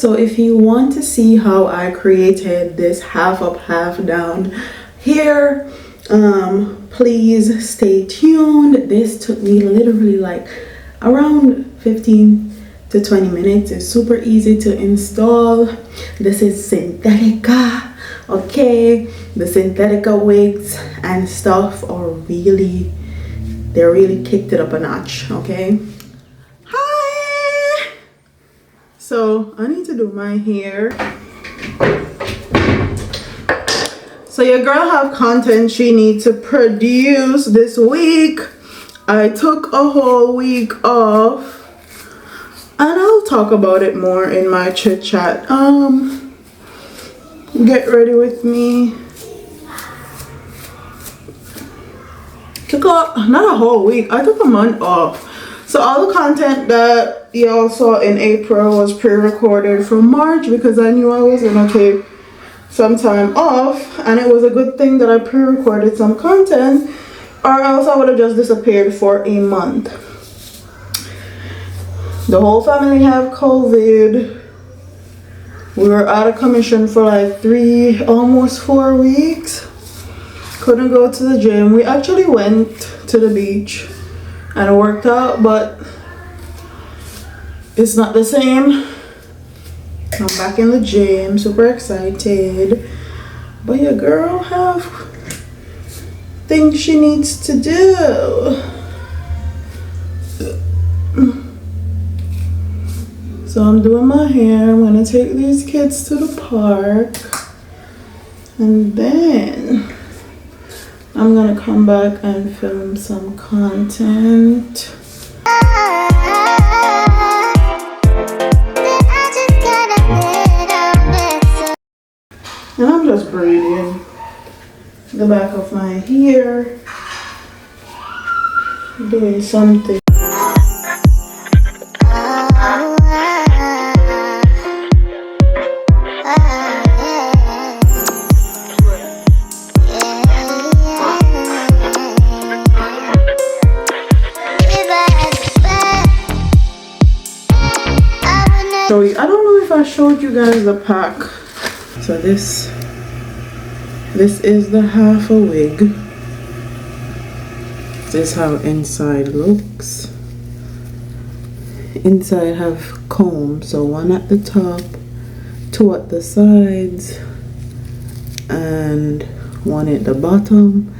so if you want to see how I created this half up half down hair, please stay tuned. This took me literally like around 15 to 20 minutes. It's super easy to install. This is Synthetica, okay? The Synthetica wigs and stuff are really, they really kicked it up a notch, okay? Hi! So I need to do my hair. So your girl have content she needs to produce this week. I took a whole week off, and I'll talk about it more in my chit chat. Get ready with me. Took not a whole week, I took a month off. So all the content that y'all saw in April was pre-recorded from March because I knew I was gonna take some time off, and it was a good thing that I pre-recorded some content, or else I would have just disappeared for a month. The whole family have COVID. We were out of commission for like 3, almost 4 weeks. Couldn't go to the gym. We actually went to the beach and worked out, but it's not the same. I'm back in the gym, super excited. But your girl have things she needs to do. So I'm doing my hair. I'm gonna take these kids to the park, and then I'm gonna come back and film some content. And I'm just braiding the back of my hair, doing something. So I don't know if I showed you guys the pack. So this is the half a wig. This is how inside looks. Inside have comb, so one at the top, 2 at the sides, and 1 at the bottom.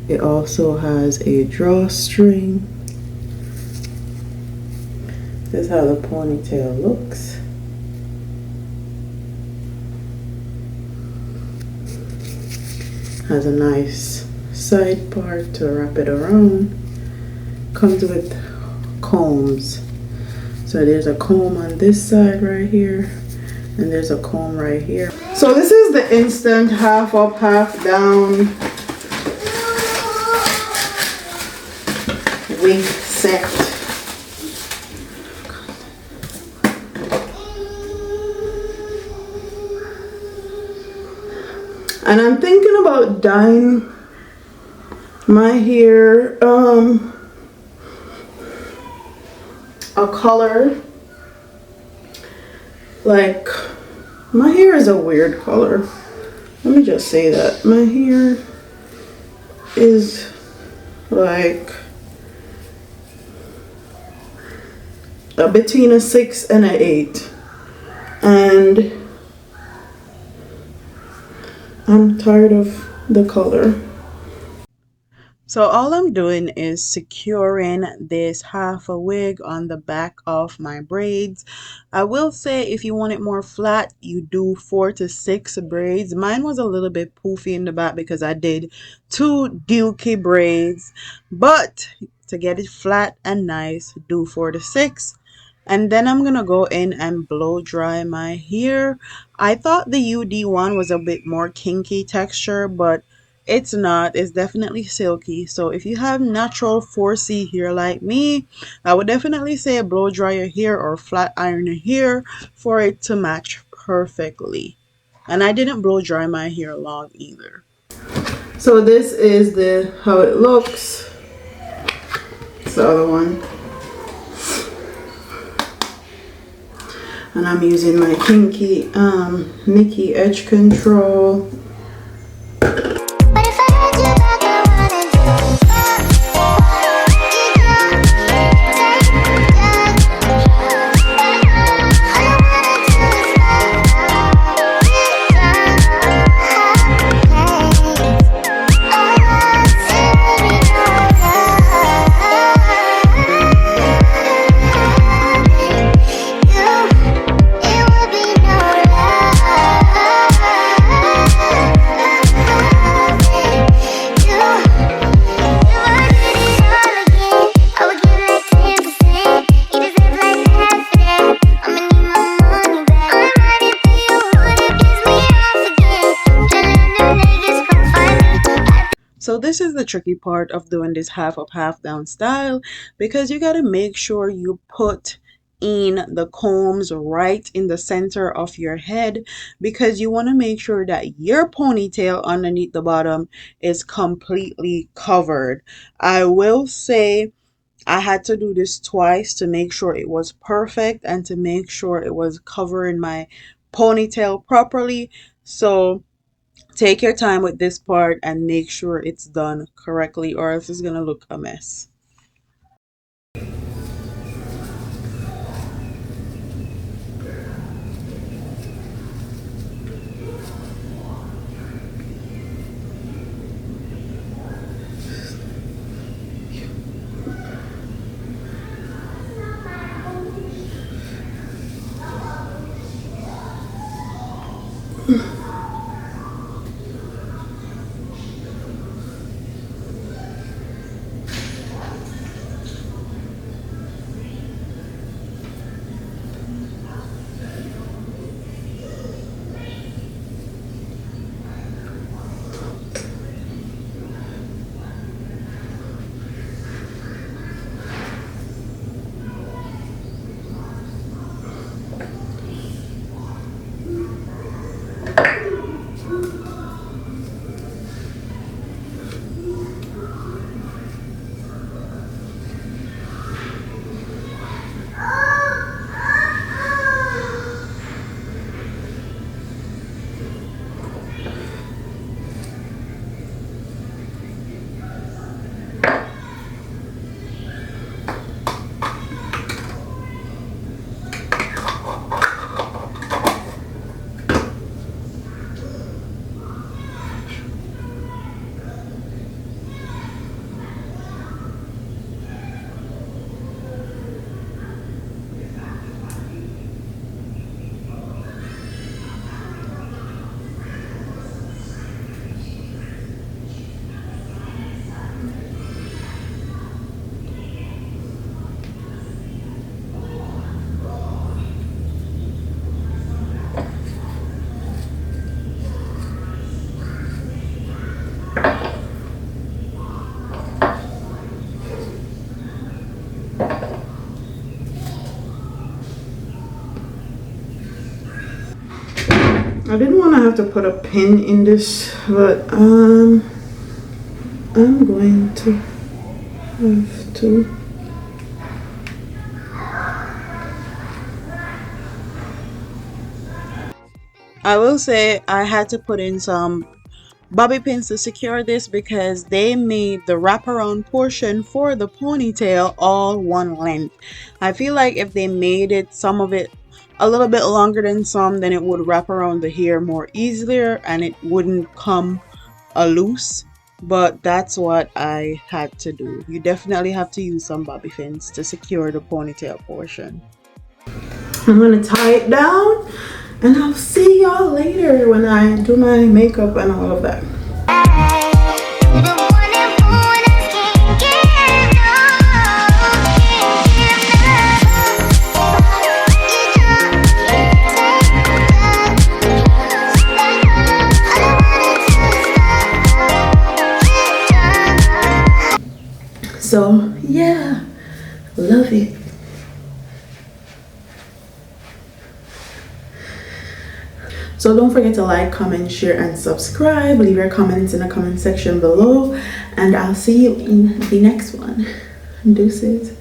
It also has a drawstring. This is how the ponytail looks. Has a nice side part to wrap it around. Comes with combs. So there's a comb on this side right here, and there's a comb right here. So this is the instant half up, half down wig set. And I'm thinking about dyeing my hair a color. Like, my hair is a weird color. Let me just say that. My hair is like between a 6 and an 8. And I'm tired of the color. So all I'm doing is securing this half a wig on the back of my braids. I will say if you want it more flat, you do 4 to 6 braids. Mine was a little bit poofy in the back because I did 2 dookie braids. But to get it flat and nice, do 4 to 6. And then I'm gonna go in and blow dry my hair. I thought the UD1 was a bit more kinky texture, but it's not. It's definitely silky. So if you have natural 4C hair like me, I would definitely say blow dry your hair or flat iron your hair for it to match perfectly. And I didn't blow dry my hair long either. So this is how it looks. It's the other one. And I'm using my Kinky Mickey Edge Control. So this is the tricky part of doing this half up, half down style, because you got to make sure you put in the combs right in the center of your head, because you want to make sure that your ponytail underneath the bottom is completely covered. I will say I had to do this twice to make sure it was perfect and to make sure it was covering my ponytail properly. So take your time with this part and make sure it's done correctly, or else it's gonna look a mess. I didn't want to have to put a pin in this, but I'm going to have to. I will say I had to put in some bobby pins to secure this because they made the wraparound portion for the ponytail all one length. I feel like if they made it, some of it a little bit longer than some, then it would wrap around the hair more easier and it wouldn't come a loose. But that's what I had to do. You definitely have to use some bobby pins to secure the ponytail portion. I'm gonna tie it down and I'll see y'all later when I do my makeup and all of that. So yeah, love it. So don't forget to like, comment, share, and subscribe. Leave your comments in the comment section below, and I'll see you in the next one. Deuces.